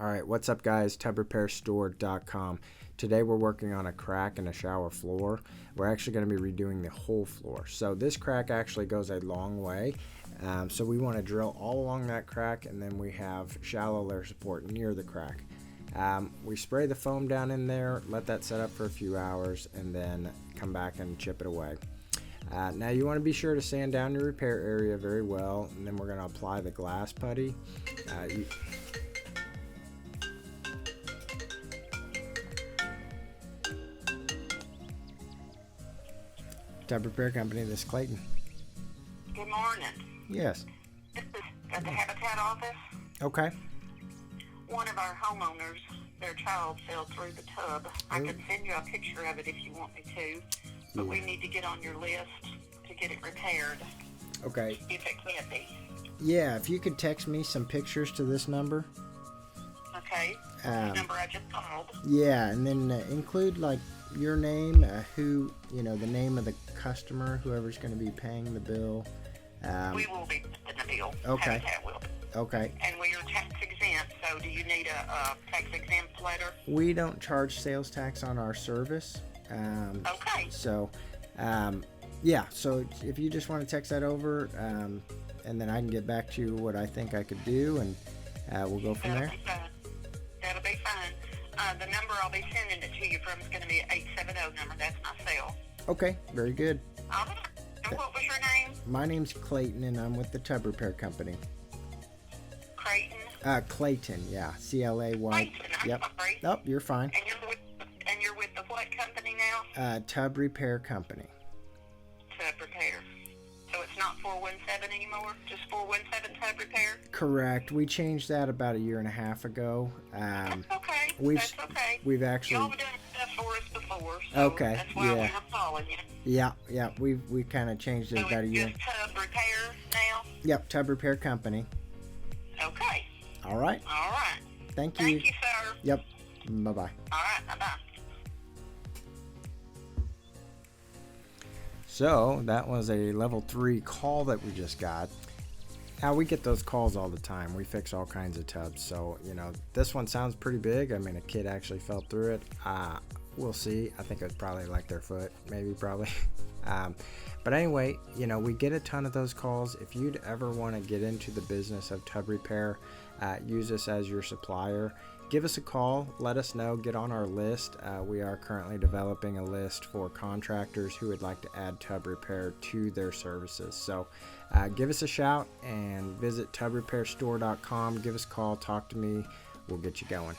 Alright, what's up guys, tubrepairstore.com. Today we're working on a crack in a shower floor. We're actually going to be redoing the whole floor. So this crack actually goes a long way. So we want to drill all along that crack, and then we have shallow layer support near the crack. We spray the foam down in there, let that set up for a few hours, and then come back and chip it away. Now you want to be sure to sand down your repair area very well, and then we're going to apply the glass putty. Tub Repair Company, this is Clayton. Good morning. Yes. This is at the Habitat office. Okay. One of our homeowners, their child fell through the tub. I can send you a picture of it if you want me to, but we need to get on your list to get it repaired. Okay. If it can be. Yeah, if you could text me some pictures to this number. Okay. The number I just called. Yeah, and then include like your name, who, you know, the name of the customer, whoever's going to be paying the bill. We will be paying the bill. Okay. Habitat will. Okay. And we are tax exempt, so do you need a tax exempt letter? We don't charge sales tax on our service. Okay. So, yeah, so if you just want to text that over, and then I can get back to you what I think I could do, and we'll go from there. That'll be fine. The number I'll be sending it to you from is going to be an 870 number. That's my cell. Okay, very good. And what was your name? My name's Clayton, and I'm with the Tub Repair Company. Creighton? Clayton, yeah. C-L-A-Y. Clayton, I'm Yep. sorry. Oh, you're fine. And you're with the what company now? Tub Repair Company. Tub Repair. So it's not 417 anymore? Just 417 Tub Repair? Correct. We changed that about a year and a half ago. That's okay. That's okay. We've actually. Y'all have done stuff for us before, so Okay, that's why yeah. I'm calling you. Yeah. We kind of changed it So about a year. it's just Tub Repair now? Yep, Tub Repair Company. Okay. All right. All right. Thank you. Thank you, sir. Yep. Bye-bye. All right. Bye-bye. So that was a level 3 call that we just got. Now we get those calls all the time. We fix all kinds of tubs. So, you know, this one sounds pretty big. I mean, a kid actually fell through it. We'll see. I think it was probably like their foot, probably. But anyway, you know, we get a ton of those calls. If you'd ever want to get into the business of tub repair, use us as your supplier. Give us a call, let us know, get on our list. We are currently developing a list for contractors who would like to add tub repair to their services. So give us a shout and visit tubrepairstore.com. Give us a call, talk to me. We'll get you going.